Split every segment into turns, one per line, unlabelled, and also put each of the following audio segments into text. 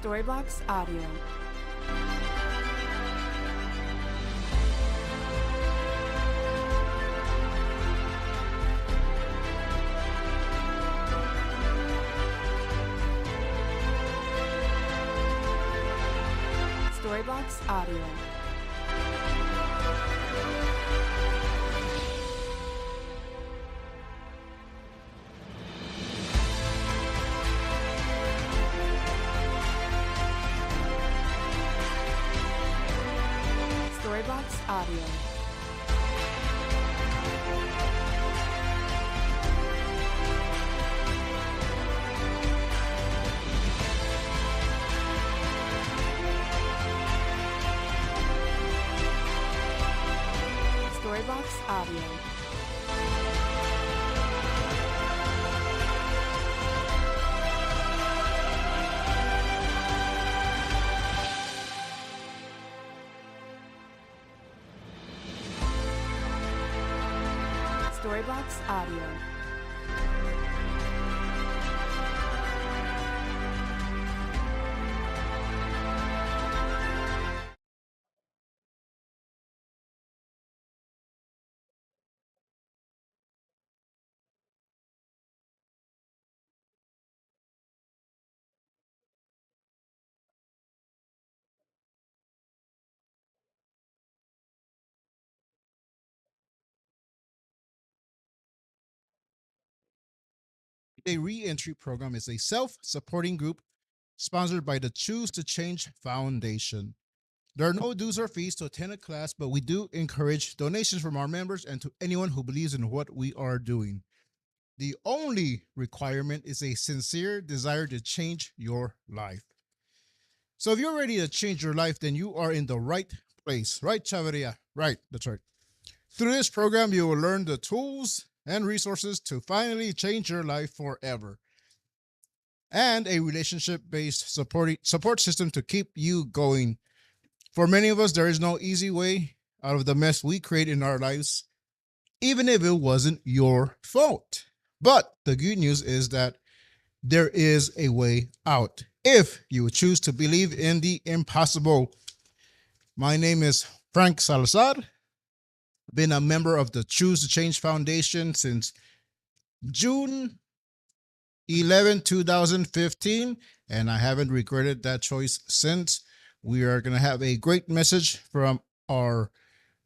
Storybox Audio. Storybox Audio. Storybox Audio. Storybox Audio. Storybox Audio.
A Reentry Program is a self-supporting group sponsored by the Choose to Change Foundation. There are no dues or fees to attend a class, but we do encourage donations from our members and to anyone who believes in what we are doing. The only requirement is a sincere desire to change your life. So if you're ready to change your life, then you are in the right place. Right, Chavarria? Right, that's right. Through this program, you will learn the tools and resources to finally change your life forever, and a relationship-based support system to keep you going. For many of us, there is no easy way out of the mess we create in our lives, even if it wasn't your fault. But the good news is that there is a way out if you would choose to believe in the impossible. My name is Frank Salazar. Been a member of the Choose to Change Foundation since June 11, 2015, and I haven't regretted that choice since. We are going to have a great message from our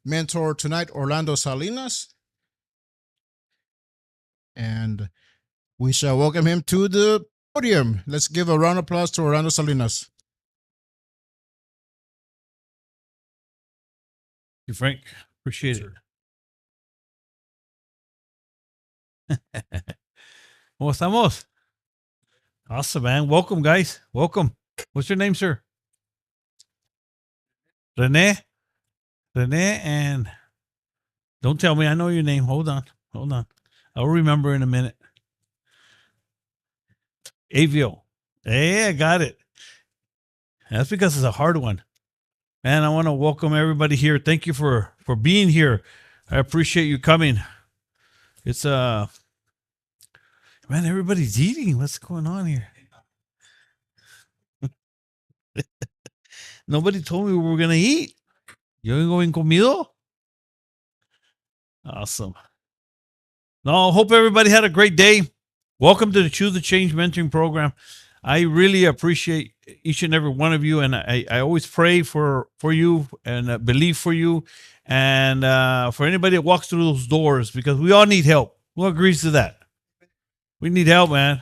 mentor tonight, Orlando Salinas, and we shall welcome him to the podium. Let's give a round of applause to Orlando Salinas.
Thank you, Frank. Appreciate it. ¿Cómo estamos? Awesome, man. Welcome, guys. Welcome. What's your name, sir? Rene? Rene, and don't tell me I know your name. Hold on. I'll remember in a minute. Avio. Hey, I got it. That's because it's a hard one. Man, I want to welcome everybody here. Thank you for being here. I appreciate you coming. It's man, everybody's eating. What's going on here? Nobody told me we were gonna eat. Yo vengo bien comido. Awesome. No, hope everybody had a great day. Welcome to the Choose the Change Mentoring Program. I really appreciate each and every one of you, and I always pray for you and believe for you, and for anybody that walks through those doors, because we all need help. Who agrees to that? We need help, man.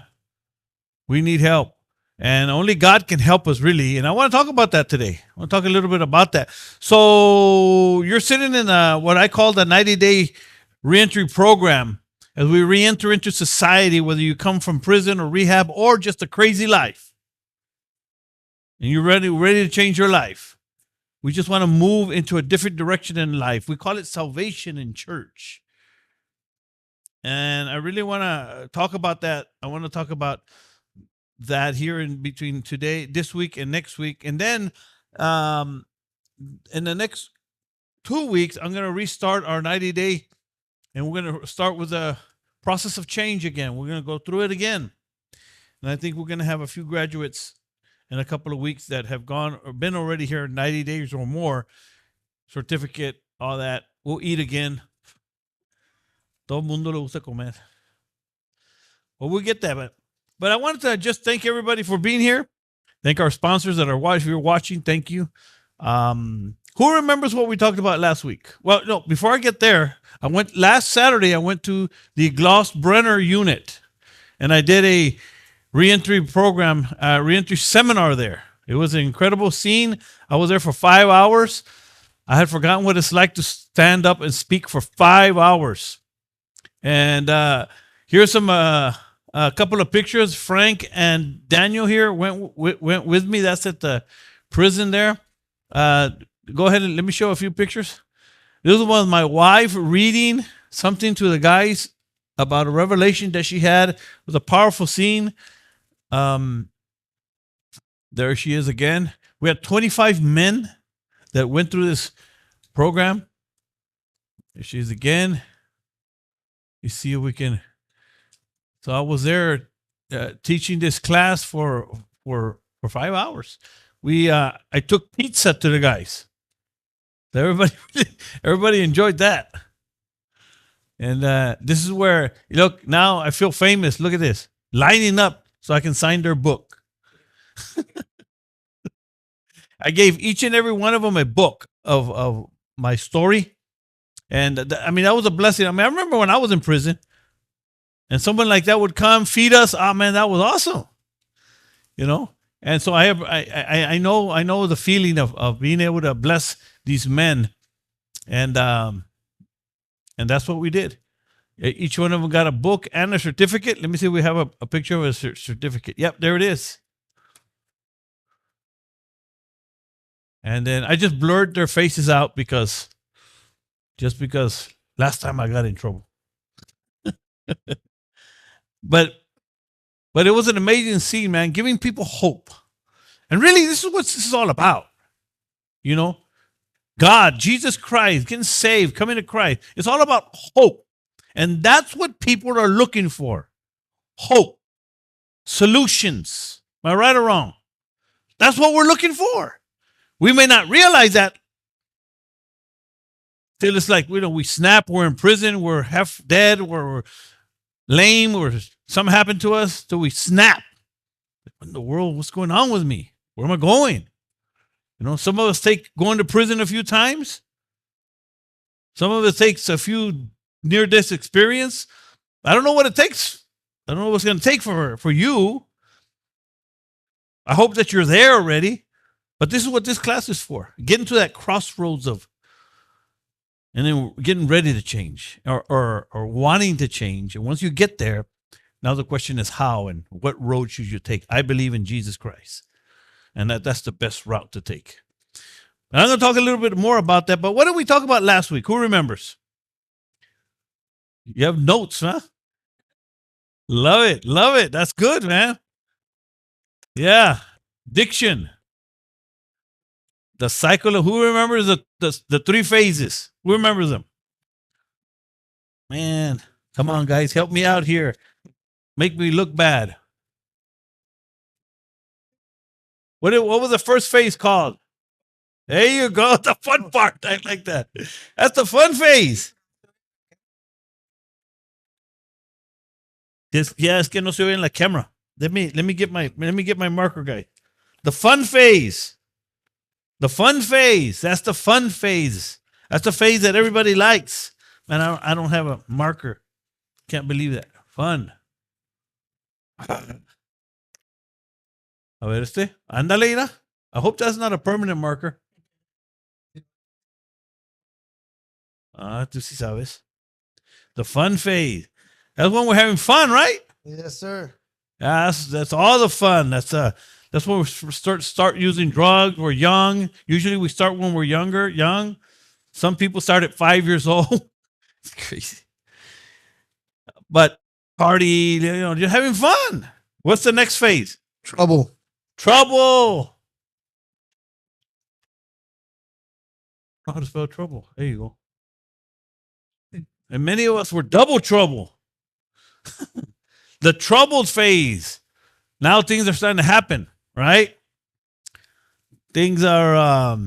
We need help. And only God can help us, really. And I want to talk about that today. I want to talk a little bit about that. So you're sitting in what I call the 90-day reentry program, as we reenter into society, whether you come from prison or rehab or just a crazy life. And you're ready to change your life. We just want to move into a different direction in life. We call it salvation in church. And I really want to talk about that. I want to talk about that here in between this week and next week. And then in the next 2 weeks, I'm going to restart our 90-day, and we're going to start with the process of change again. We're going to go through it again. And I think we're going to have a few graduates in a couple of weeks that have gone or been already here 90 days or more, certificate, all that. We'll eat again. Todo mundo le gusta comer. Well, we'll get that. But I wanted to just thank everybody for being here. Thank our sponsors that are watching. If you're watching, thank you. Who remembers what we talked about last week? Well, no, before I get there, last Saturday, I went to the Gloss Brenner unit and I did a reentry program, reentry seminar there. It was an incredible scene. I was there for 5 hours. I had forgotten what it's like to stand up and speak for 5 hours. And here's some a couple of pictures. Frank and Daniel here went with me. That's at the prison there. Go ahead and let me show a few pictures. This was my wife reading something to the guys about a revelation that she had. It was a powerful scene. There she is again. We had 25 men that went through this program. There she is again. You see if we can. So I was there teaching this class for 5 hours. I took pizza to the guys. So everybody enjoyed that. And this is where, look, now I feel famous. Look at this. Lining up so I can sign their book. I gave each and every one of them a book of my story. And that was a blessing. I remember when I was in prison and someone like that would come feed us. Oh man, that was awesome. And so I know the feeling of being able to bless these men. And that's what we did. Each one of them got a book and a certificate. Let me see if we have a picture of a certificate. Yep, there it is. And then I just blurred their faces out because last time I got in trouble. But it was an amazing scene, man, giving people hope. And really, this is what this is all about. God, Jesus Christ, getting saved, coming to Christ. It's all about hope. And that's what people are looking for. Hope. Solutions. Am I right or wrong? That's what we're looking for. We may not realize that till it's like, we snap, we're in prison, we're half dead, we're lame, or something happened to us, till we snap. What in the world? What's going on with me? Where am I going? Some of us take going to prison a few times. Some of us takes a few near-death experience. I don't know what it takes. I don't know what's going to take for you. I hope that you're there already. But this is what this class is for. Getting to that crossroads and then getting ready to change or wanting to change. And once you get there, now the question is how and what road should you take? I believe in Jesus Christ. And that's the best route to take. And I'm going to talk a little bit more about that. But what did we talk about last week? Who remembers? You have notes, huh? Love it. Love it. That's good, man. Yeah. Diction. The cycle of, who remembers the 3 phases? Who remembers them? Man, come on, guys. Help me out here. Make me look bad. What was the first phase called? There you go. The fun part. I like that. That's the fun phase. Es que no se ve en la camera. Let me get my marker, guy. The fun phase. The fun phase. That's the fun phase. That's the phase that everybody likes. Man, I don't have a marker. Can't believe that. Fun. A ver este. Ándale, Ira. I hope that's not a permanent marker. Tú sí sabes. The fun phase. That's when we're having fun, right?
Yes, sir.
Yeah, that's all the fun. That's when we start using drugs. We're young. Usually we start when we're young. Some people start at 5 years old. It's crazy. But party, just having fun. What's the next phase?
Trouble.
Trouble. How to spell trouble? There you go. And many of us were double trouble. The troubled phase. Now things are starting to happen, right? things are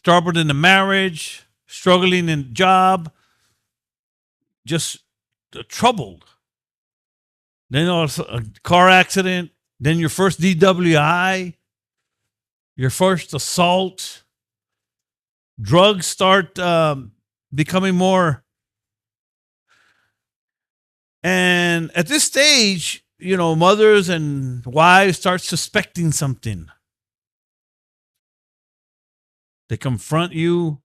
troubled in the marriage, struggling in job, just troubled. Then also a car accident, then your first DWI, your first assault, drugs start becoming more. And at this stage, mothers and wives start suspecting something. They confront you.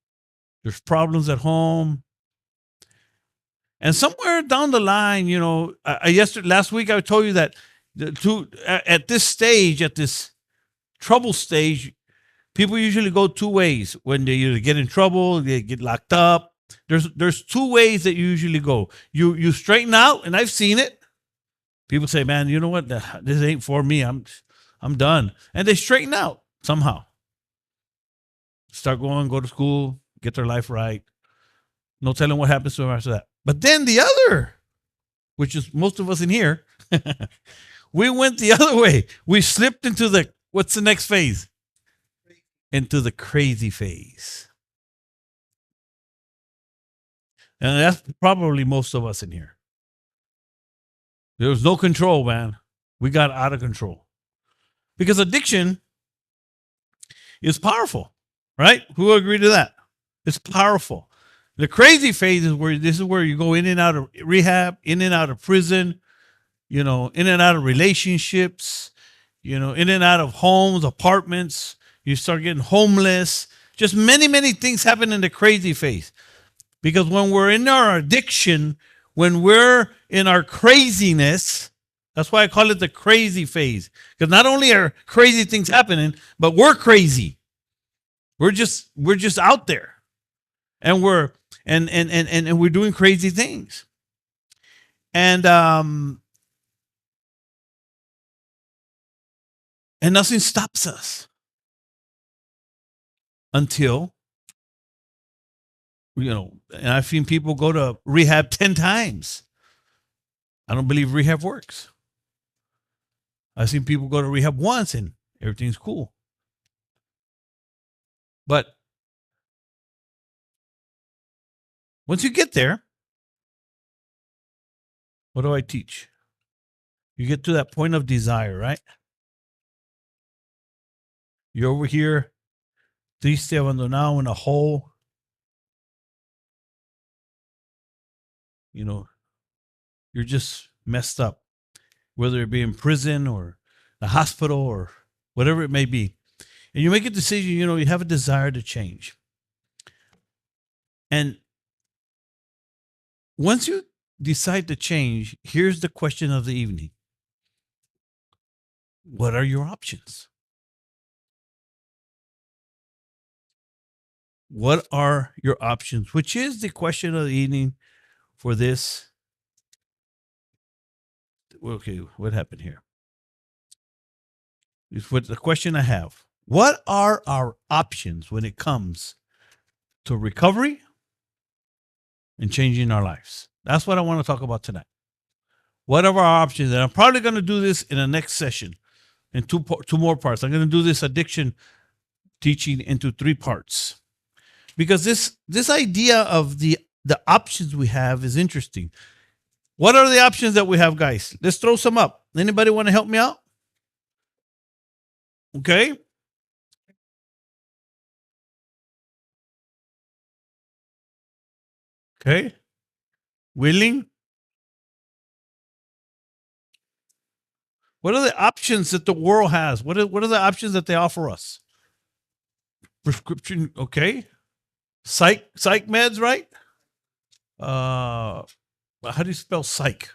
There's problems at home. And somewhere down the line, last week I told you that at this stage, at this trouble stage, people usually go two ways. When they either get in trouble, they get locked up. There's two ways that you usually go. You straighten out, and I've seen it. People say, "Man, you know what? This ain't for me. I'm done," and they straighten out somehow. Start go to school, get their life right. No telling what happens to them after that. But then the other, which is most of us in here, we went the other way. We slipped into what's the next phase? Into the crazy phase. And that's probably most of us in here. There was no control, man. We got out of control. Because addiction is powerful, right? Who agree to that? It's powerful. The crazy phase is where you go in and out of rehab, in and out of prison, in and out of relationships, in and out of homes, apartments. You start getting homeless. Just many, many things happen in the crazy phase. Because when we're in our addiction, when we're in our craziness, that's why I call it the crazy phase. Because not only are crazy things happening, but we're crazy. We're just out there. And we're doing crazy things. And nothing stops us until, and I've seen people go to rehab 10 times. I don't believe rehab works. I've seen people go to rehab once and everything's cool. But once you get there, what do I teach? You get to that point of desire, right? You're over here, triste, abandonado, in a hole. You're just messed up, whether it be in prison or the hospital or whatever it may be. And you make a decision, you have a desire to change. And once you decide to change, here's the question of the evening. What are your options? What are your options? Which is the question of the evening for this. Okay, what happened here? It's what the question I have. What are our options when it comes to recovery and changing our lives? That's what I want to talk about tonight. What are our options? And I'm probably going to do this in the next session in two more parts. I'm going to do this addiction teaching into 3 parts. Because this idea of the options we have is interesting. What are the options that we have, guys? Let's throw some up. Anybody want to help me out? Okay. Okay. Willing? What are the options that the world has? What are the options that they offer us? Prescription, okay. Psych meds, right? How do you spell psych?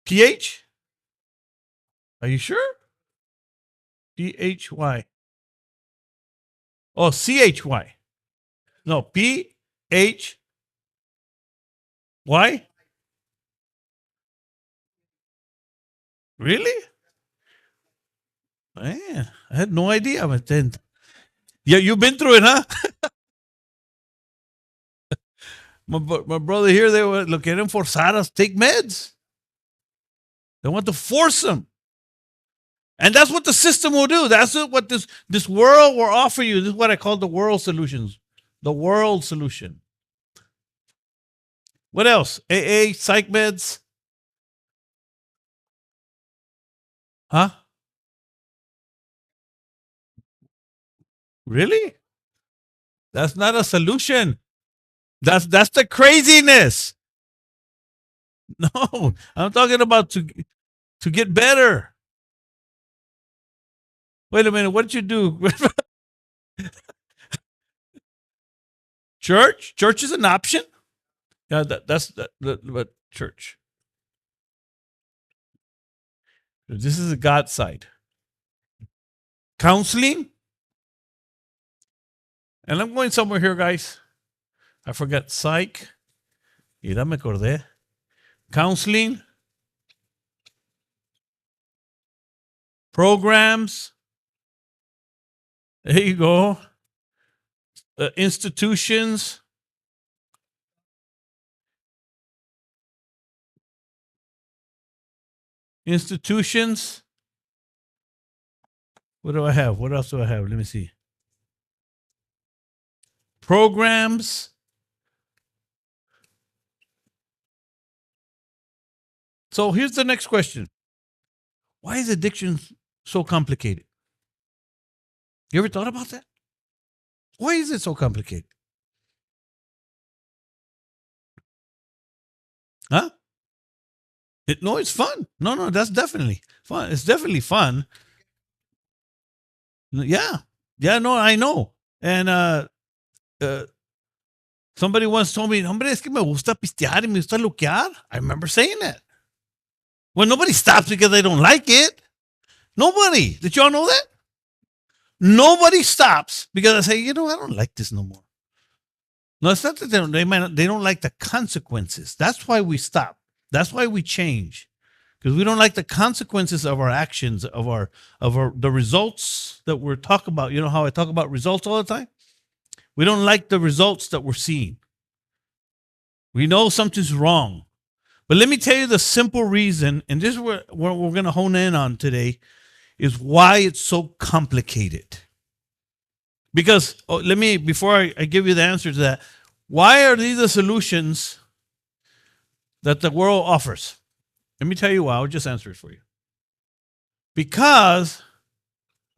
PH? Are you sure? PHY. Oh, CHY. No, PHY. Really? Man, I had no idea. But then, yeah, you've been through it, huh? my brother here, they were looking at forzar us take meds. They want to force them. And that's what the system will do. That's what this world will offer you. This is what I call the world solutions. The world solution. What else? AA, psych meds. Huh? Really? That's not a solution. That's the craziness. No, I'm talking about to get better. Wait a minute. What did you do? Church? Church is an option. Yeah, but church. This is a God side. Counseling. And I'm going somewhere here, guys. I forgot psych. Mira, me acordé. Counseling. Programs. There you go. Institutions. Institutions. What do I have? What else do I have? Let me see. Programs. So here's the next question. Why is addiction so complicated? You ever thought about that? Why is it so complicated? Huh? No, it's fun. No, that's definitely fun. It's definitely fun. Yeah. Yeah, no, I know. And somebody once told me, hombre, es que me gusta pistear y me gusta luquear. I remember saying that. Well, nobody stops because they don't like it. Nobody. Did y'all know that? Nobody stops because I say, I don't like this no more. No, it's not that they don't like the consequences. That's why we stop. That's why we change. Because we don't like the consequences of our actions, of the results that we're talking about. You know how I talk about results all the time? We don't like the results that we're seeing. We know something's wrong. But let me tell you the simple reason, and this is what we're going to hone in on today, is why it's so complicated. Because before I give you the answer to that, why are these the solutions that the world offers? Let me tell you why. I'll just answer it for you. Because,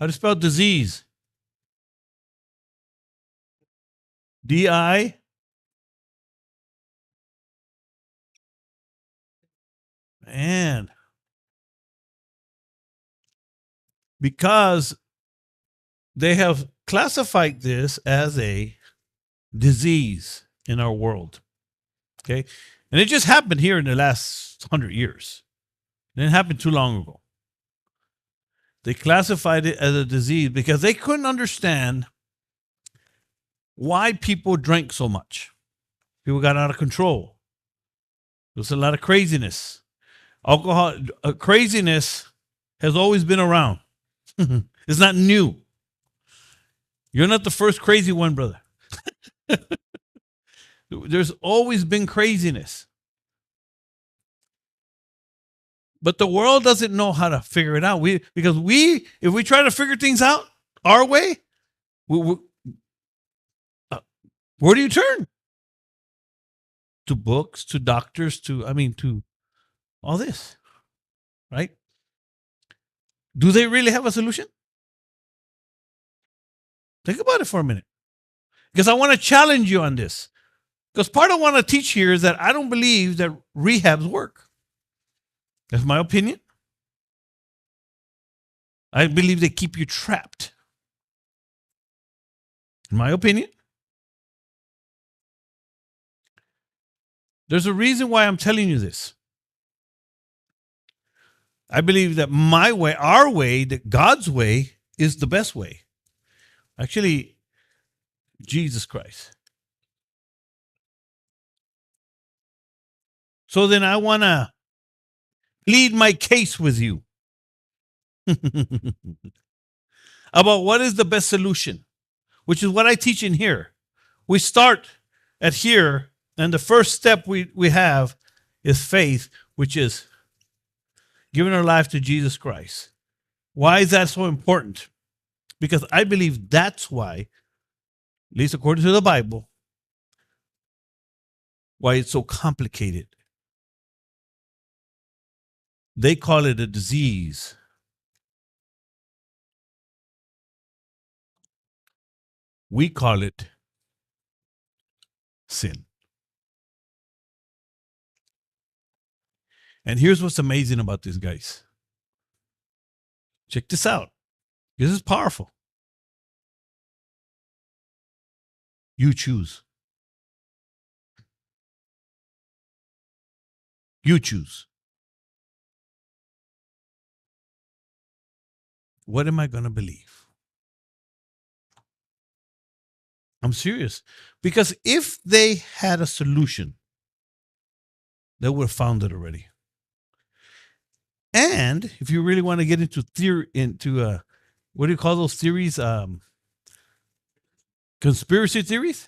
how to spell disease? D-I. Man. Because they have classified this as a disease in our world. Okay. And it just happened here in the last 100 years. It didn't happen too long ago. They classified it as a disease because they couldn't understand why people drank so much. People got out of control. There was a lot of craziness. Alcohol, craziness has always been around. It's not new. You're not the first crazy one, brother. There's always been craziness. But the world doesn't know how to figure it out. If we try to figure things out our way, where do you turn? To books, to doctors, to all this, right? Do they really have a solution? Think about it for a minute. Because I want to challenge you on this. Because part I want to teach here is that I don't believe that rehabs work. That's my opinion. I believe they keep you trapped. In my opinion. There's a reason why I'm telling you this. I believe that my way, our way, that God's way is the best way. Actually, Jesus Christ. So then I want to plead my case with you about what is the best solution, which is what I teach in here. We start at here, and the first step we have is faith, which is giving our life to Jesus Christ. Why is that so important? Because I believe that's why, at least according to the Bible, why it's so complicated. They call it a disease. We call it sin. And here's what's amazing about this, guys. Check this out. This is powerful. You choose. You choose. What am I going to believe? I'm serious. Because if they had a solution, they would have found it already. And if you really want to get into theory, what do you call those theories? Conspiracy theories?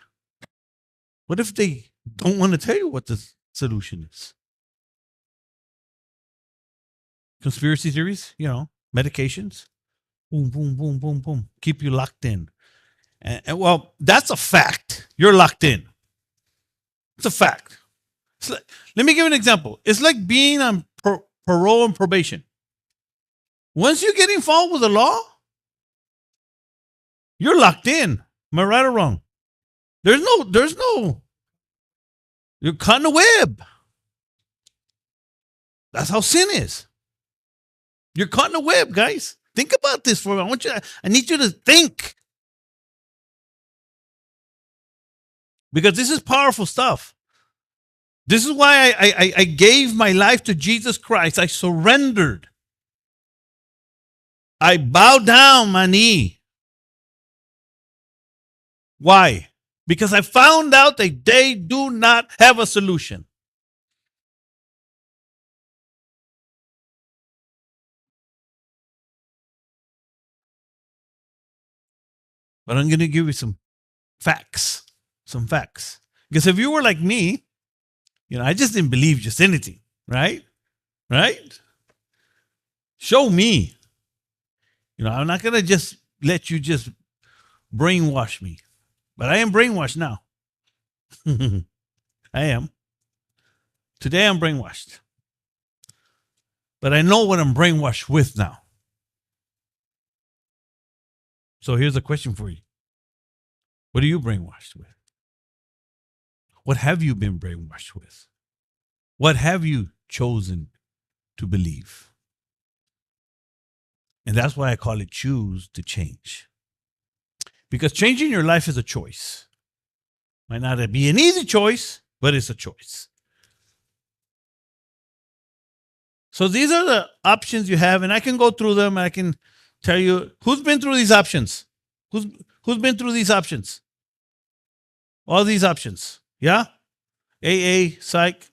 What if they don't want to tell you what the solution is? Conspiracy theories, medications. Boom, boom, boom, boom, boom. Keep you locked in. And well, that's a fact. You're locked in. It's a fact. Let me give you an example. It's like being on parole and probation. Once you get involved with the law, you're locked in. Am I right or wrong? There's no, you're caught in a web. That's how sin is. You're caught in a web, guys. Think about this for a moment. I need you to think. Because this is powerful stuff. This is why I gave my life to Jesus Christ. I surrendered. I bowed down my knee. Why? Because I found out that they do not have a solution. But I'm going to give you some facts. Because if you were like me, I just didn't believe just anything, right? Right? Show me. I'm not going to just let you just brainwash me. But I am brainwashed now. I am. Today I'm brainwashed. But I know what I'm brainwashed with now. So here's a question for you. What are you brainwashed with? What have you been brainwashed with? What have you chosen to believe? And that's why I call it choose to change. Because changing your life is a choice. Might not be an easy choice, but it's a choice. So these are the options you have, and I can go through them. I can tell you who's been through these options. Who's been through these options? All these options. Yeah? AA, psych.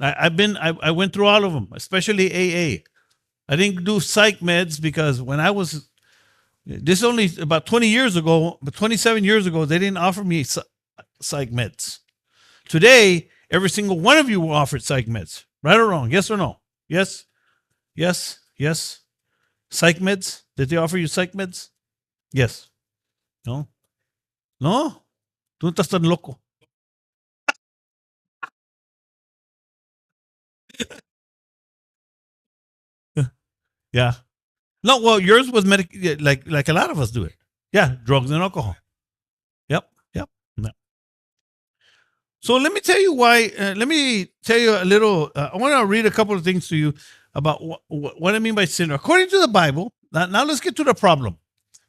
I went through all of them, especially AA. I didn't do psych meds because when I was, this only about 20 years ago, but 27 years ago, they didn't offer me psych meds. Today, every single one of you were offered psych meds. Right or wrong? Yes or no? Yes? Yes? Yes? Psych meds? Did they offer you psych meds? Yes. No? No? Tú estás tan loco. Yeah. No, well, yours was like a lot of us do it. Yeah, drugs and alcohol. Yep. No. So let me tell you why. Let me tell you a little. I want to read a couple of things to you about what I mean by sin. According to the Bible, now let's get to the problem.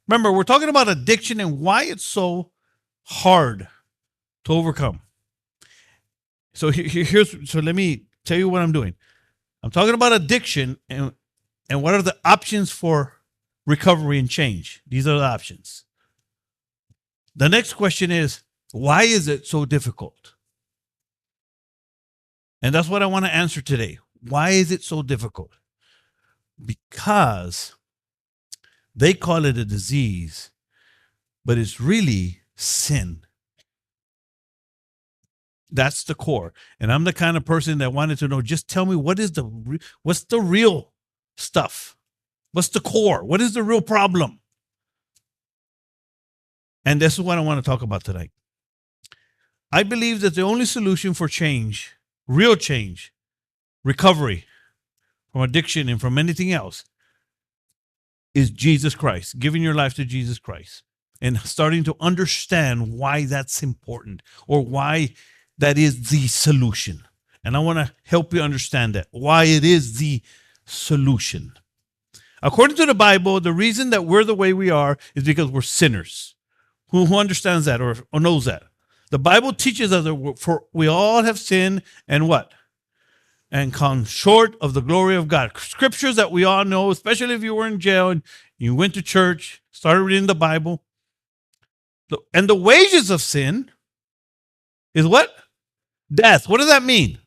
Remember, we're talking about addiction and why it's so hard to overcome. So so let me tell you what I'm doing. I'm talking about addiction and what are the options for recovery and change. These are the options. The next question is, why is it so difficult? And that's what I want to answer today. Why is it so difficult? Because they call it a disease, but it's really sin. That's the core. And I'm the kind of person that wanted to know, just tell me what's the real stuff? What's the core? What is the real problem? And this is what I want to talk about tonight. I believe that the only solution for change, real change, recovery from addiction and from anything else, is Jesus Christ, giving your life to Jesus Christ and starting to understand why that's important or why that is the solution. And I want to help you understand that, why it is the solution. According to the Bible, the reason that we're the way we are is because we're sinners. Who understands that or knows that? The Bible teaches us that we all have sinned and what? And come short of the glory of God. Scriptures that we all know, especially if you were in jail and you went to church, started reading the Bible. And the wages of sin is what? Death. What does that mean?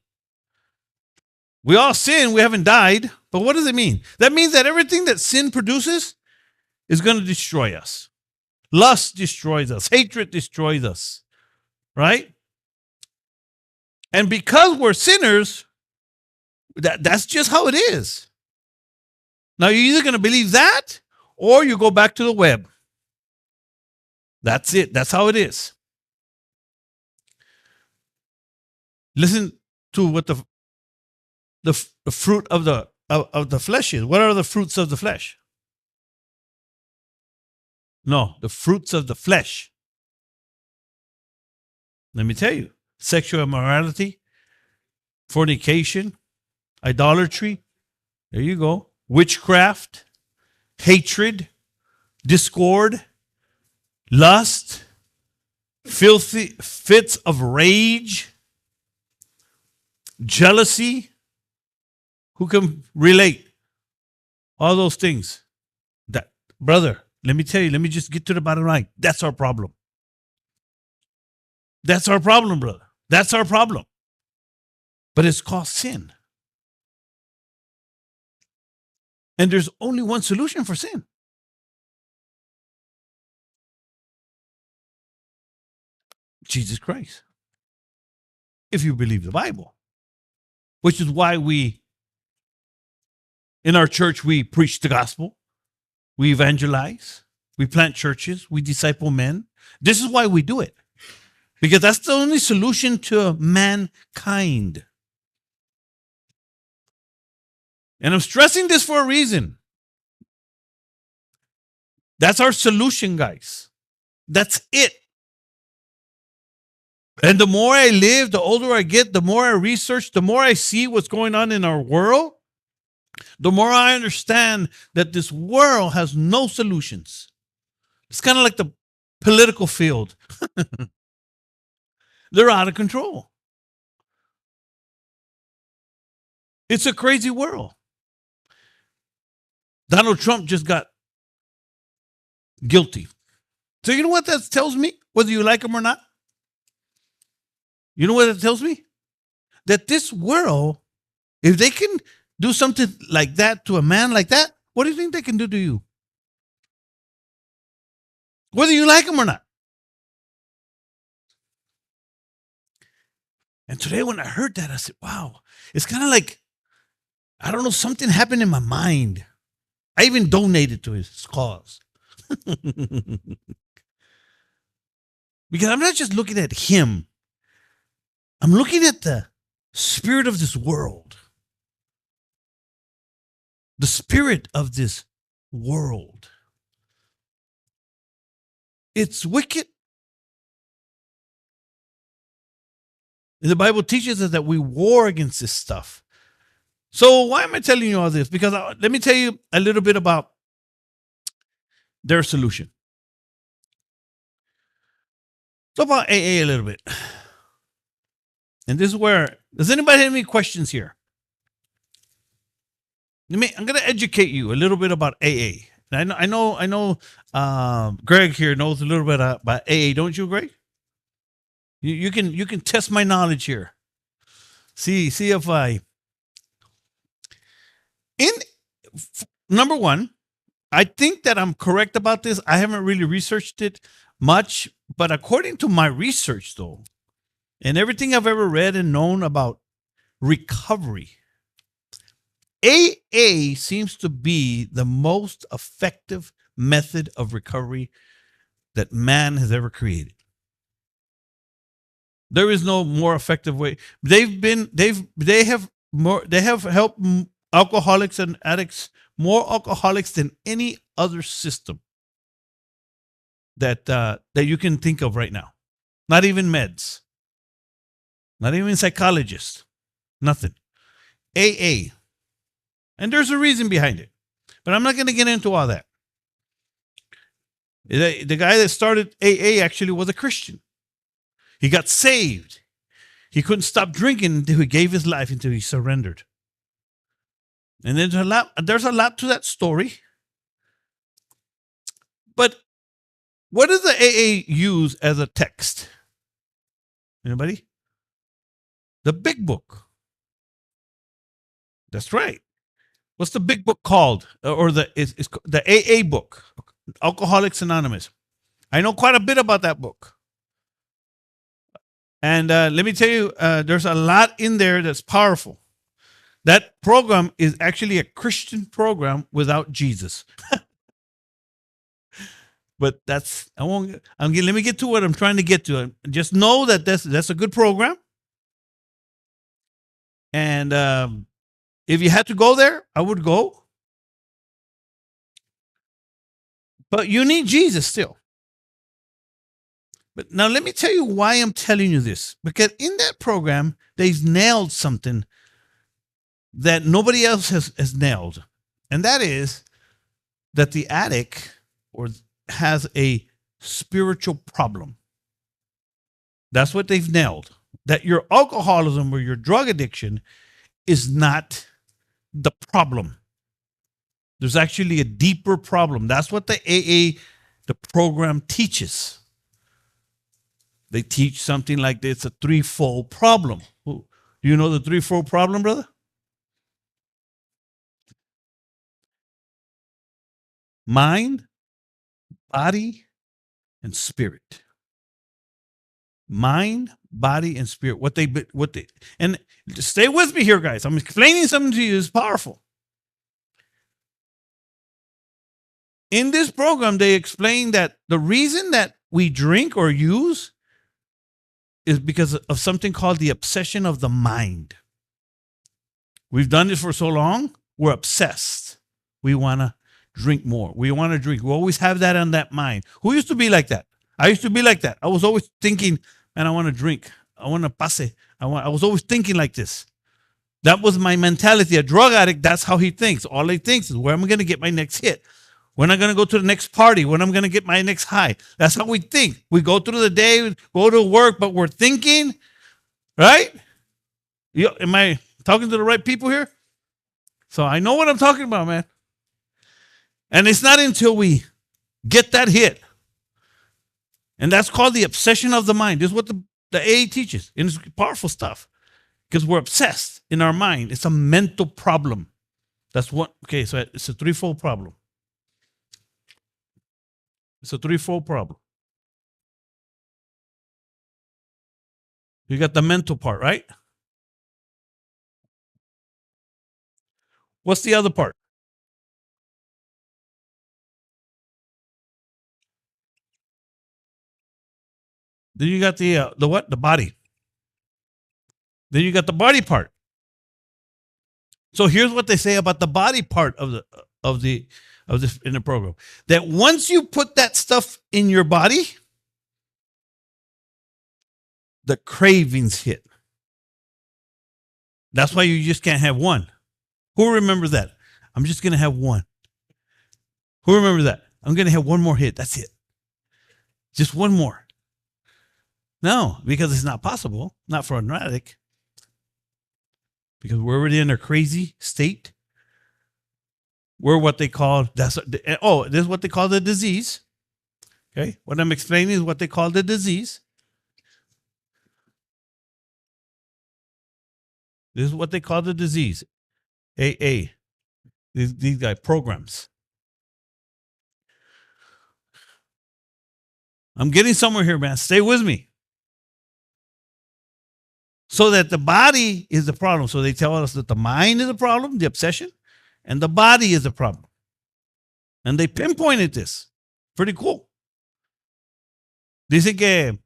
We all sin, we haven't died, but what does it mean? That means that everything that sin produces is going to destroy us. Lust destroys us. Hatred destroys us. Right? And because we're sinners, that's just how it is. Now, you're either going to believe that or you go back to the web. That's it. That's how it is. Listen to what the fruit of the flesh is. What are the fruits of the flesh? No, the fruits of the flesh. Let me tell you. Sexual immorality, fornication, idolatry. There you go. Witchcraft, hatred, discord, lust, filthy fits of rage, jealousy. Who can relate? All those things. That, brother, let me tell you, let me just get to the bottom line. That's our problem. That's our problem, brother. That's our problem. But it's called sin. And there's only one solution for sin. Jesus Christ. If you believe the Bible. Which is why in our church, we preach the gospel. We evangelize. We plant churches. We disciple men. This is why we do it. Because that's the only solution to mankind. And I'm stressing this for a reason. That's our solution, guys. That's it. And the more I live, the older I get, the more I research, the more I see what's going on in our world, the more I understand that this world has no solutions. It's kind of like the political field. They're out of control. It's a crazy world. Donald Trump just got guilty. So you know what that tells me? Whether you like him or not? You know what it tells me? That this world, if they can do something like that to a man like that, what do you think they can do to you? Whether you like him or not. And today when I heard that, I said, wow, it's kind of like, I don't know, something happened in my mind. I even donated to his cause. Because I'm not just looking at him. I'm looking at the spirit of this world. The spirit of this world. It's wicked. And the Bible teaches us that we war against this stuff. So why am I telling you all this? Because let me tell you a little bit about their solution. Talk about AA a little bit. And this is where, does anybody have any questions here? I'm going to educate you a little bit about AA. And I know Greg here knows a little bit about AA, don't you, Greg? You can test my knowledge here. See if number one, I think that I'm correct about this. I haven't really researched it much, but according to my research, though, and everything I've ever read and known about recovery, AA seems to be the most effective method of recovery that man has ever created. There is no more effective way. They have helped alcoholics and addicts, more alcoholics than any other system that you can think of right now. Not even meds, not even psychologists, nothing. AA. And there's a reason behind it. But I'm not going to get into all that. The guy that started AA actually was a Christian. He got saved. He couldn't stop drinking until he gave his life, until he surrendered. And there's a lot to that story. But what does the AA use as a text? Anybody? The big book. That's right. What's the big book called? Or the AA book, Alcoholics Anonymous. I know quite a bit about that book. And let me tell you, there's a lot in there that's powerful. That program is actually a Christian program without Jesus. But let me get to what I'm trying to get to. Just know that that's a good program. And if you had to go there, I would go. But you need Jesus still. But now let me tell you why I'm telling you this. Because in that program, they've nailed something that nobody else has nailed. And that is that the addict has a spiritual problem. That's what they've nailed. That your alcoholism or your drug addiction is not the problem. There's actually a deeper problem. That's what the program teaches. They teach something like this, a threefold problem. Do you know the threefold problem, brother? Mind, body, and spirit. Mind, body, and spirit. And stay with me here, guys. I'm explaining something to you that's powerful. In this program, they explain that the reason that we drink or use is because of something called the obsession of the mind. We've done this for so long, we're obsessed. We want to drink more. We want to drink. We always have that on that mind. Who used to be like that? I used to be like that. I was always thinking, man, I want to drink. I want to pase. I was always thinking like this. That was my mentality. A drug addict, that's how he thinks. All he thinks is, where am I going to get my next hit? When am I going to go to the next party? When am I going to get my next high? That's how we think. We go through the day, go to work, but we're thinking, right? Am I talking to the right people here? So I know what I'm talking about, man. And it's not until we get that hit. And that's called the obsession of the mind. This is what the AA teaches. And it's powerful stuff. Because we're obsessed in our mind. It's a mental problem. That's what, okay, so it's a threefold problem. It's a threefold problem. You got the mental part, right? What's the other part? Then you got the what? The body. Then you got the body part. So here's what they say about the body part of this in the program. That once you put that stuff in your body, the cravings hit. That's why you just can't have one. Who remembers that? I'm just going to have one. Who remembers that? I'm going to have one more hit. That's it. Just one more. No, because it's not possible. Not for an addict. Because we're already in a crazy state. We're what they call, this is what they call the disease. Okay. What I'm explaining is what they call the disease. This is what they call the disease. AA. These guys programs. I'm getting somewhere here, man. Stay with me. So that the body is the problem. So they tell us that the mind is the problem, the obsession. and the body is the problem. And they pinpointed this. Pretty cool. Dice que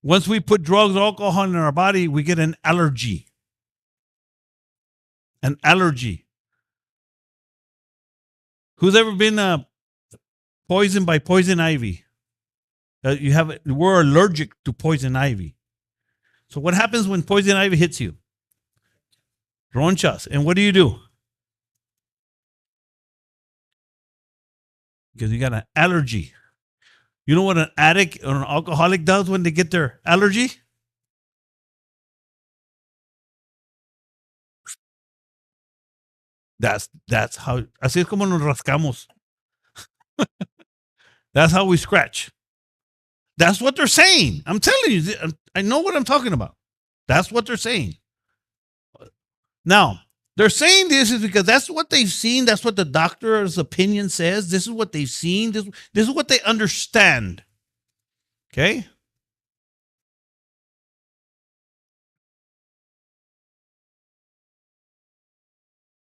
once we put drugs or alcohol in our body, we get an allergy. An allergy. Who's ever been poisoned by poison ivy? We're allergic to poison ivy. So what happens when poison ivy hits you? Ronchas. And what do? Because you got an allergy. You know what an addict or an alcoholic does when they get their allergy? That's how, así es como nos rascamos. That's how we scratch. That's what they're saying. I'm telling you, I know what I'm talking about. That's what they're saying. Now, they're saying this is because that's what they've seen. That's what the doctor's opinion says. This is what they've seen. This is what they understand. Okay?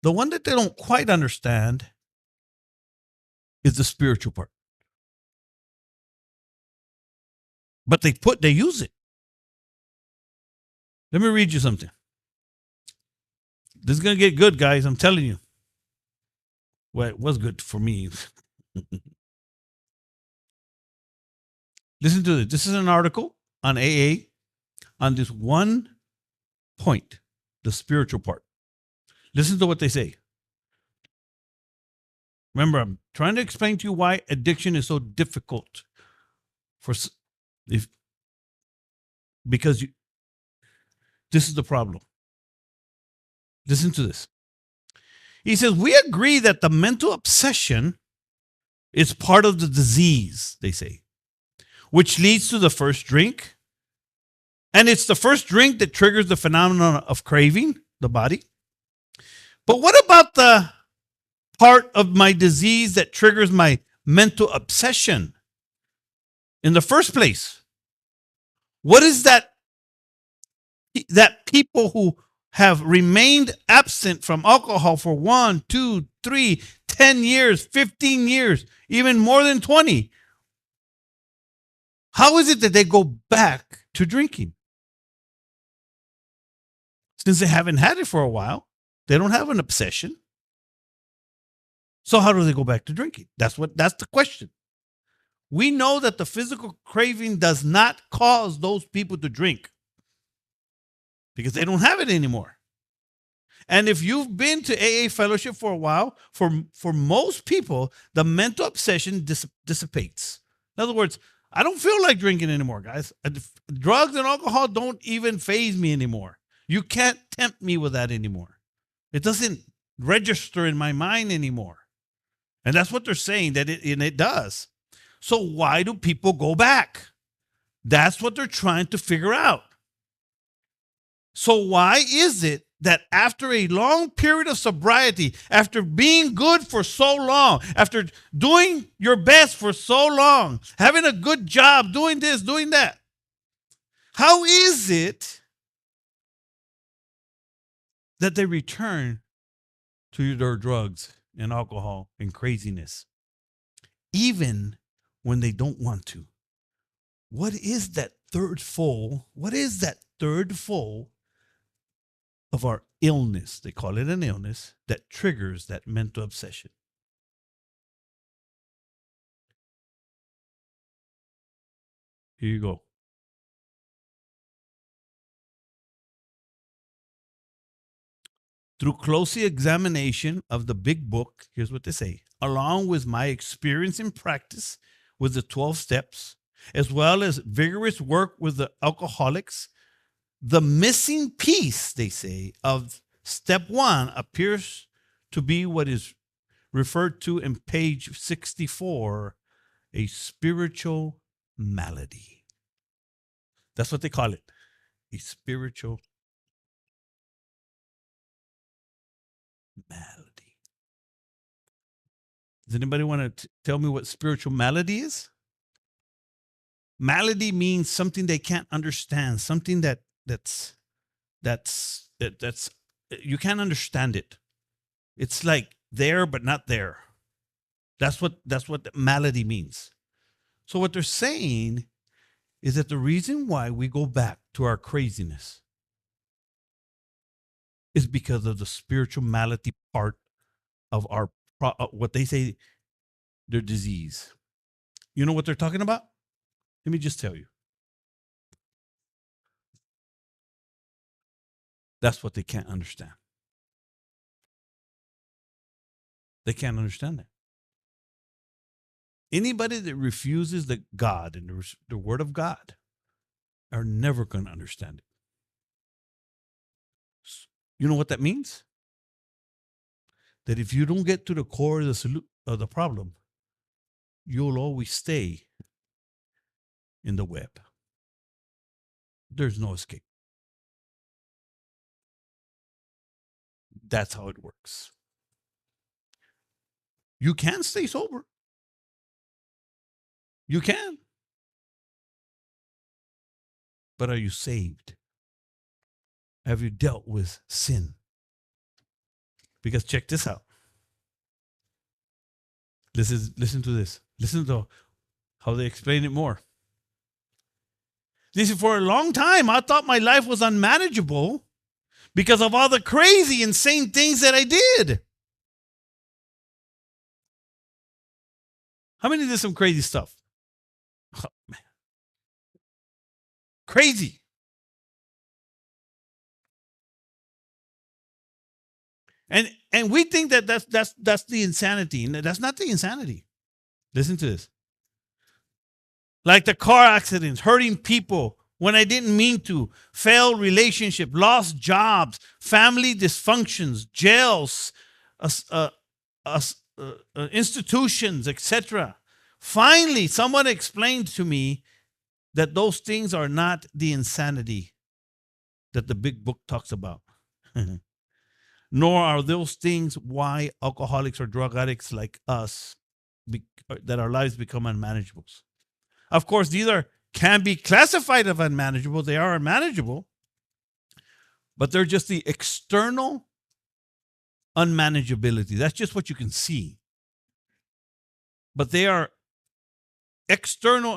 The one that they don't quite understand is the spiritual part. But they use it. Let me read you something. This is going to get good, guys. I'm telling you. Well, it was good for me. Listen to this. This is an article on AA on this one point, the spiritual part. Listen to what they say. Remember, I'm trying to explain to you why addiction is so difficult because this is the problem. Listen to this. He says, we agree that the mental obsession is part of the disease, they say, which leads to the first drink. And it's the first drink that triggers the phenomenon of craving, the body. But what about the part of my disease that triggers my mental obsession in the first place? What is that people who have remained absent from alcohol for 1, 2, 3, 10 years, 15 years, even more than 20. How is it that they go back to drinking? Since they haven't had it for a while, they don't have an obsession. So how do they go back to drinking? That's the question. We know that the physical craving does not cause those people to drink because they don't have it anymore. And if you've been to AA fellowship for a while, for most people, the mental obsession dissipates. In other words, I don't feel like drinking anymore, guys. Drugs and alcohol don't even faze me anymore. You can't tempt me with that anymore. It doesn't register in my mind anymore. And that's what they're saying, that it does. So why do people go back? That's what they're trying to figure out. So why is it that after a long period of sobriety, after being good for so long, after doing your best for so long, having a good job, doing this, doing that, how is it that they return to their drugs and alcohol and craziness, even when they don't want to? What is that third fold? What is that third fold of our illness? They call it an illness that triggers that mental obsession. Here you go. Through close examination of the big book, here's what they say, along with my experience in practice with the 12 steps, as well as vigorous work with the alcoholics, the missing piece, they say, of step 1 appears to be what is referred to in page 64, a spiritual malady. That's what they call it, a spiritual malady. Does anybody want to tell me what spiritual malady is? Malady means something they can't understand, something that's you can't understand it. It's like there but not there. That's what malady means. So what they're saying is that the reason why we go back to our craziness is because of the spiritual malady part of our what they say their disease. You know what they're talking about? Let me just tell you. That's what they can't understand. They can't understand that. Anybody that refuses the God and the Word of God are never going to understand it. You know what that means? That if you don't get to the core of the problem, you'll always stay in the web. There's no escape. That's how it works. You can stay sober. You can. But are you saved? Have you dealt with sin? Because check this out. Listen to this. Listen to how they explain it more. This is for a long time. I thought my life was unmanageable because of all the crazy, insane things that I did. How many did some crazy stuff? Oh, man. Crazy. And we think that that's the insanity. That's not the insanity. Listen to this. Like the car accidents, hurting people when I didn't mean to, failed relationship, lost jobs, family dysfunctions, jails, institutions, etc. Finally, someone explained to me that those things are not the insanity that the big book talks about. Nor are those things why alcoholics or drug addicts like us, that our lives become unmanageable. Of course, these can be classified as unmanageable. They are unmanageable, but they're just the external unmanageability. That's just what you can see. But they are external,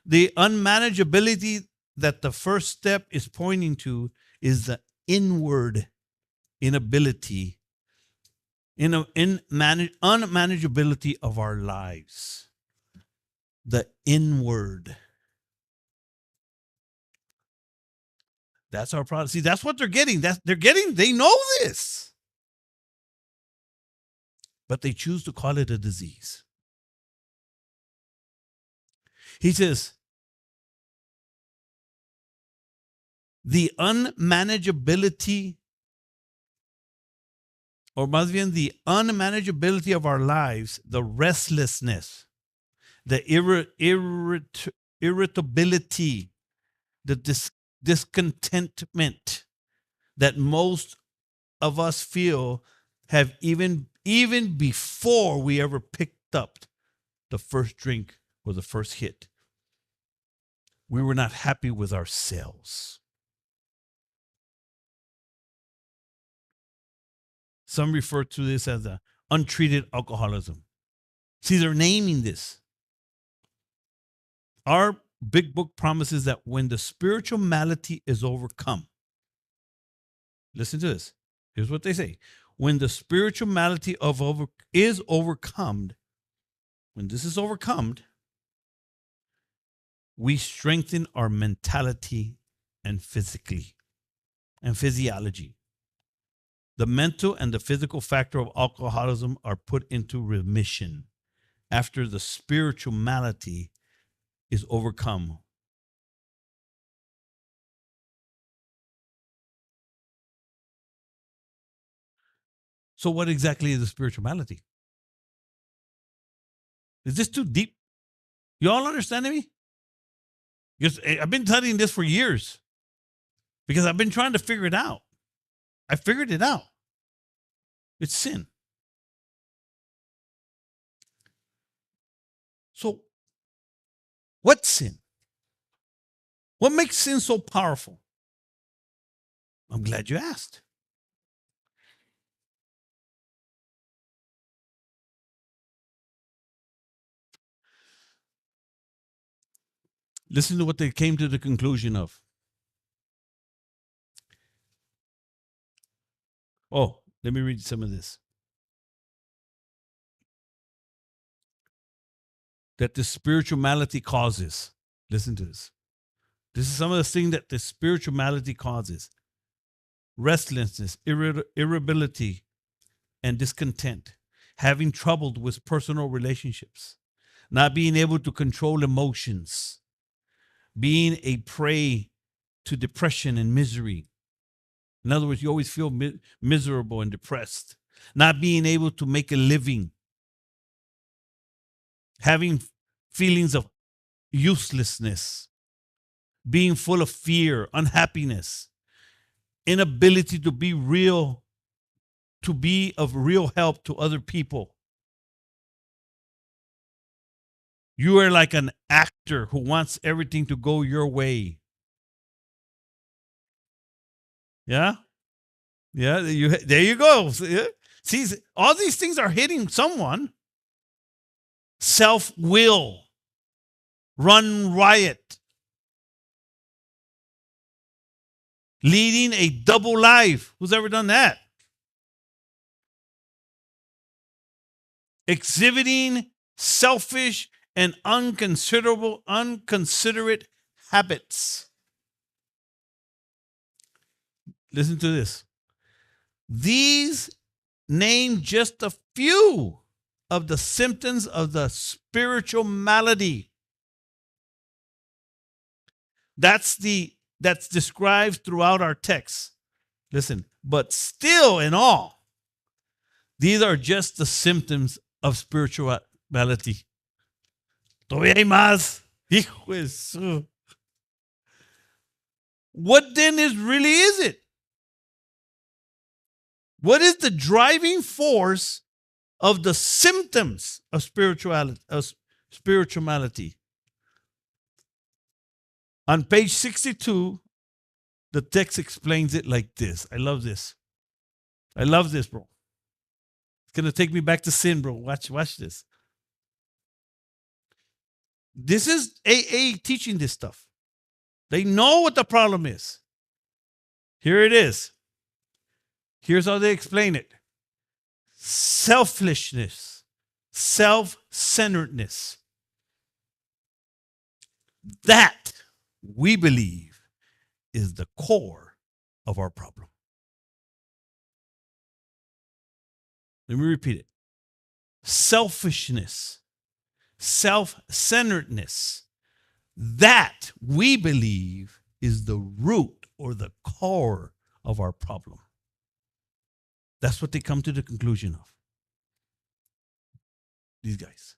the unmanageability that the first step is pointing to is the inward inability, unmanageability of our lives. The inward. That's our problem. See, that's what they're getting. They know this. But they choose to call it a disease. He says, the unmanageability, or más bien the unmanageability of our lives, the restlessness, the irritability, the discontentment that most of us feel have even before we ever picked up the first drink or the first hit. We were not happy with ourselves. Some refer to this as a untreated alcoholism. See, they're naming this. Our big book promises that when the spiritual malady is overcome, listen to this. Here's what they say. When the spiritual malady is overcome, when this is overcome, we strengthen our mentality and physiology. The mental and the physical factor of alcoholism are put into remission after the spiritual malady is overcome. So what exactly is the spiritual malady? Is this too deep? You all understanding me? Because I've been studying this for years because I've been trying to figure it out. I figured it out. It's sin. So, what's sin? What makes sin so powerful? I'm glad you asked. Listen to what they came to the conclusion of. Oh, let me read some of this. That the spiritual malady causes. Listen to this. This is some of the things that the spiritual malady causes: restlessness, irritability, and discontent, having trouble with personal relationships, not being able to control emotions, being a prey to depression and misery. In other words, you always feel miserable and depressed, not being able to make a living, having feelings of uselessness, being full of fear, unhappiness, inability to be of real help to other people. You are like an actor who wants everything to go your way. Yeah? Yeah, there you go. See, all these things are hitting someone. Self-will, run riot, leading a double life. Who's ever done that? Exhibiting selfish and unconsiderate habits. Listen to this. These name just a few of the symptoms of the spiritual malady. That's described throughout our text. Listen, but still in all, these are just the symptoms of spirituality. Todavía hay más. Hijo de su. What then really is it? What is the driving force of the symptoms of spirituality? On page 62, the text explains it like this. I love this. I love this, bro. It's going to take me back to sin, bro. Watch this. This is AA teaching this stuff. They know what the problem is. Here it is. Here's how they explain it. Selfishness, self-centeredness. That, we believe, is the core of our problem. Let me repeat it. Selfishness, self-centeredness. That, we believe, is the root or the core of our problem. That's what they come to the conclusion of. These guys.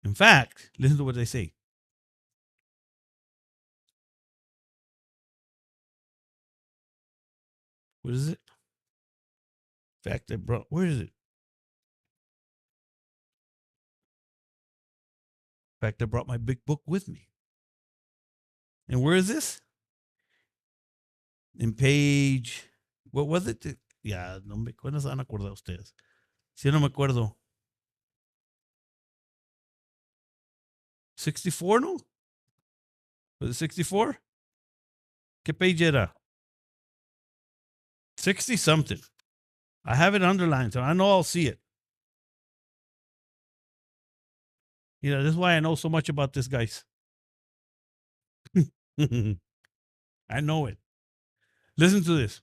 In fact, listen to what they say. What is it? In fact, where is it? In fact, I brought my big book with me. And where is this? In page, what was it? Ya, no me acuerdo, se van a acordar ustedes. Si no me acuerdo. 64, no? Was it 64? ¿Qué page era? 60 something. I have it underlined, so I know I'll see it. You know, this is why I know so much about this, guys. I know it. Listen to this.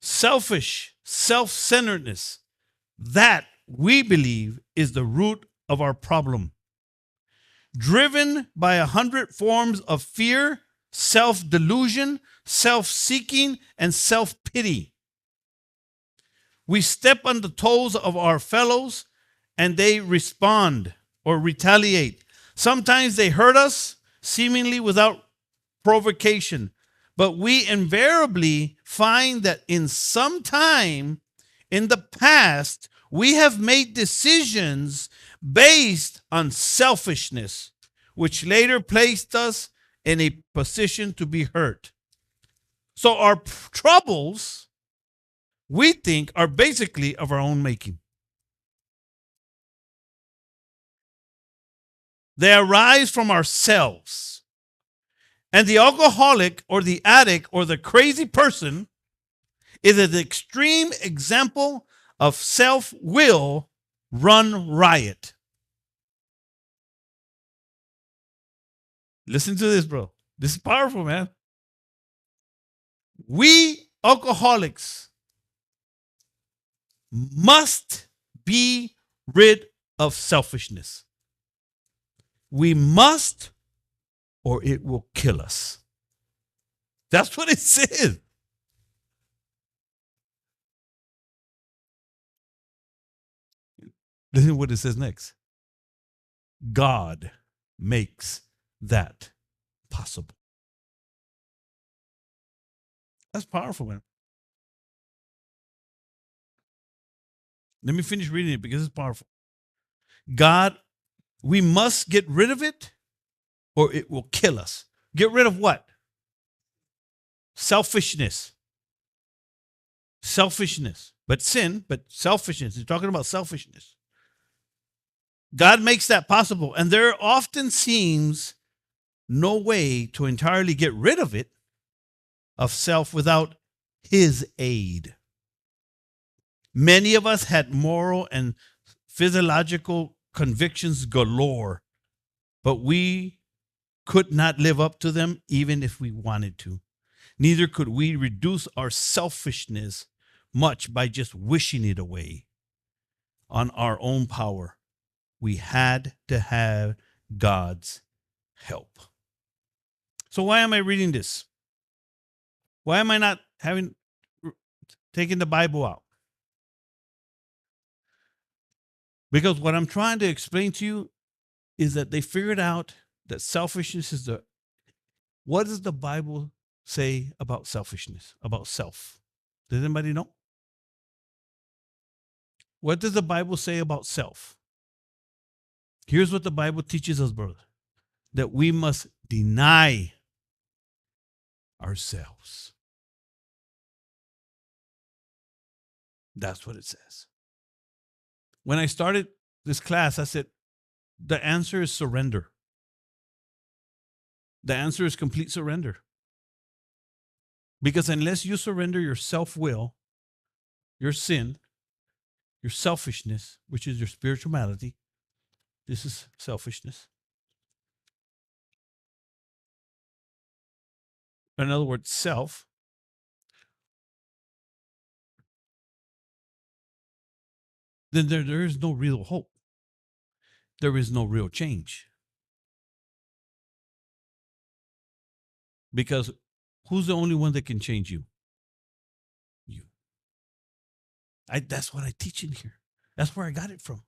Selfish, self-centeredness. That, we believe, is the root of our problem. Driven by 100 forms of fear, self-delusion, self-seeking, and self-pity. We step on the toes of our fellows and they respond or retaliate. Sometimes they hurt us, seemingly without provocation. But we invariably find that in some time in the past, we have made decisions based on selfishness, which later placed us in a position to be hurt. So our troubles, we think, are basically of our own making. They arise from ourselves. And the alcoholic or the addict or the crazy person is an extreme example of self-will run riot. Listen to this, bro. This is powerful, man. We alcoholics must be rid of selfishness. We must, or it will kill us. That's what it says. Listen to what it says next. God makes that possible. That's powerful, man. Let me finish reading it because it's powerful. God, we must get rid of it or it will kill us. Get rid of what? Selfishness. Selfishness. But sin, but selfishness. You're talking about selfishness. God makes that possible. And there often seems no way to entirely get rid of it, of self, without his aid. Many of us had moral and physiological convictions galore, but we could not live up to them even if we wanted to. Neither could we reduce our selfishness much by just wishing it away on our own power. We had to have God's help. So why am I reading this? Why am I not taking the Bible out? Because what I'm trying to explain to you is that they figured out that selfishness is what does the Bible say about selfishness, about self? Does anybody know? What does the Bible say about self? Here's what the Bible teaches us, brother, that we must deny ourselves. That's what it says. When I started this class, I said, the answer is surrender. The answer is complete surrender. Because unless you surrender your self-will, your sin, your selfishness, which is your spiritual malady, this is selfishness. In other words, self. Then there is no real hope. There is no real change. Because who's the only one that can change you? You. That's what I teach in here. That's where I got it from.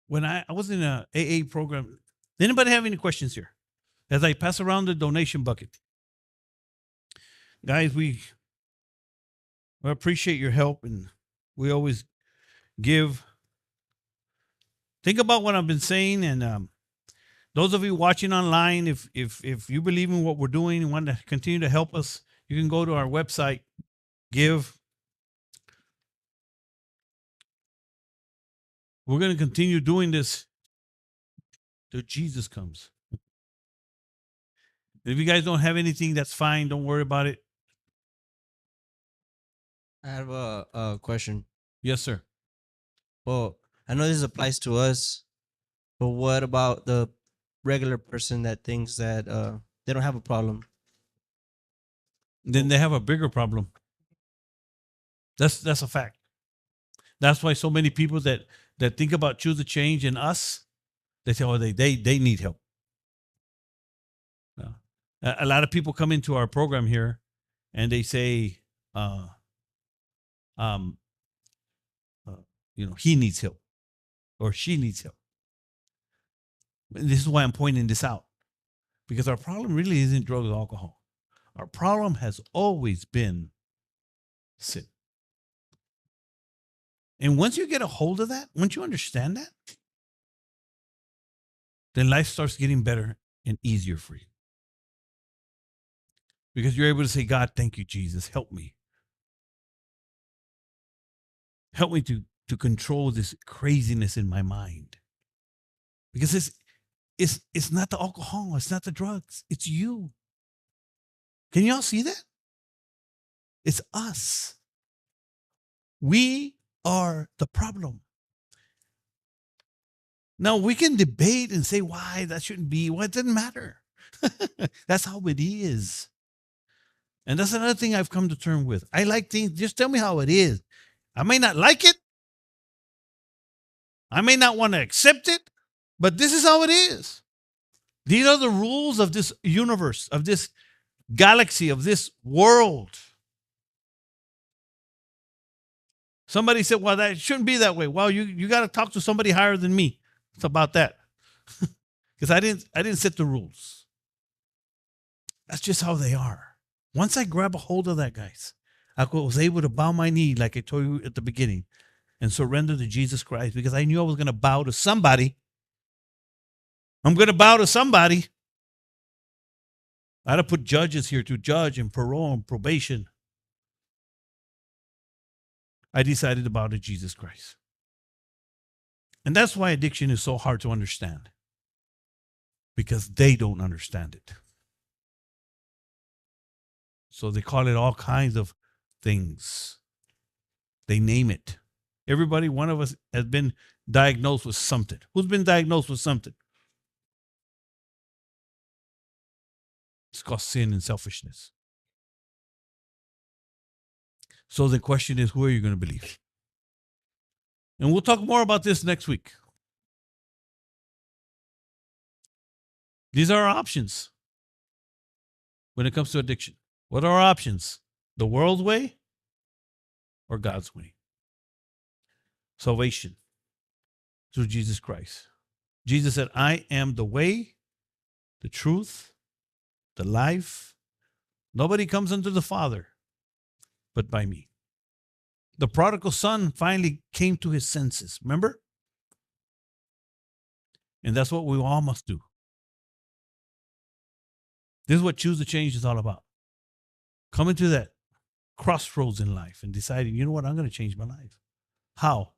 When I was in a AA program, anybody have any questions here? As I pass around the donation bucket. Guys, we appreciate your help, and we always give. Think about what I've been saying, and those of you watching online, if you believe in what we're doing and want to continue to help us, you can go to our website, give. We're going to continue doing this till Jesus comes. If you guys don't have anything, that's fine. Don't worry about it.
I have a question.
Yes, sir.
Well, I know this applies to us, but what about the regular person that thinks that they don't have a problem?
Then they have a bigger problem. That's a fact. That's why so many people that think about choose the change in us, they say, oh, they need help. A lot of people come into our program here and they say, he needs help or she needs help. This is why I'm pointing this out, because our problem really isn't drugs or alcohol. Our problem has always been sin. And once you get a hold of that, once you understand that, then life starts getting better and easier for you. Because you're able to say, God, thank you, Jesus. Help me. Help me to to control this craziness in my mind. Because it's not the alcohol, it's not the drugs, it's you. Can y'all see that? It's us. We are the problem. Now, we can debate and say why that shouldn't be. Well, it doesn't matter. That's how it is. And that's another thing I've come to terms with. I like things, just tell me how it is. I may not like it. I may not want to accept it, but this is how it is. These are the rules of this universe, of this galaxy, of this world. Somebody said, well, that shouldn't be that way. Well, you got to talk to somebody higher than me. It's about that. Because I didn't set the rules. That's just how they are. Once I grab a hold of that, guys, I was able to bow my knee, like I told you at the beginning, and surrender to Jesus Christ, because I knew I was going to bow to somebody. I'm going to bow to somebody. I had to put judges here to judge and parole and probation. I decided to bow to Jesus Christ. And that's why addiction is so hard to understand. Because they don't understand it. So they call it all kinds of things. They name it. Everybody, one of us has been diagnosed with something. Who's been diagnosed with something? It's called sin and selfishness. So the question is, who are you going to believe? And we'll talk more about this next week. These are our options when it comes to addiction. What are our options? The world's way or God's way? Salvation through Jesus Christ. Jesus said, I am the way, the truth, the life. Nobody comes unto the Father but by me. The prodigal son finally came to his senses. Remember? And that's what we all must do. This is what Choose to Change is all about. Coming to that crossroads in life and deciding, you know what, I'm going to change my life. How?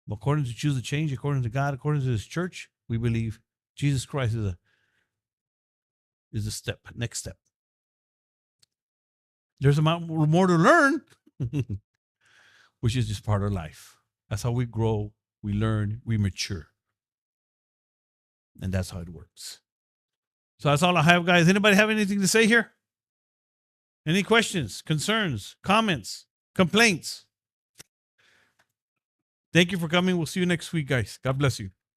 According to Choose to Change, according to God, according to this church, we believe Jesus Christ is a step, next step. There's a lot more to learn, which is just part of life. That's how we grow, we learn, we mature. And that's how it works. So that's all I have, guys. Anybody have anything to say here? Any questions, concerns, comments, complaints? Thank you for coming. We'll see you next week, guys. God bless you.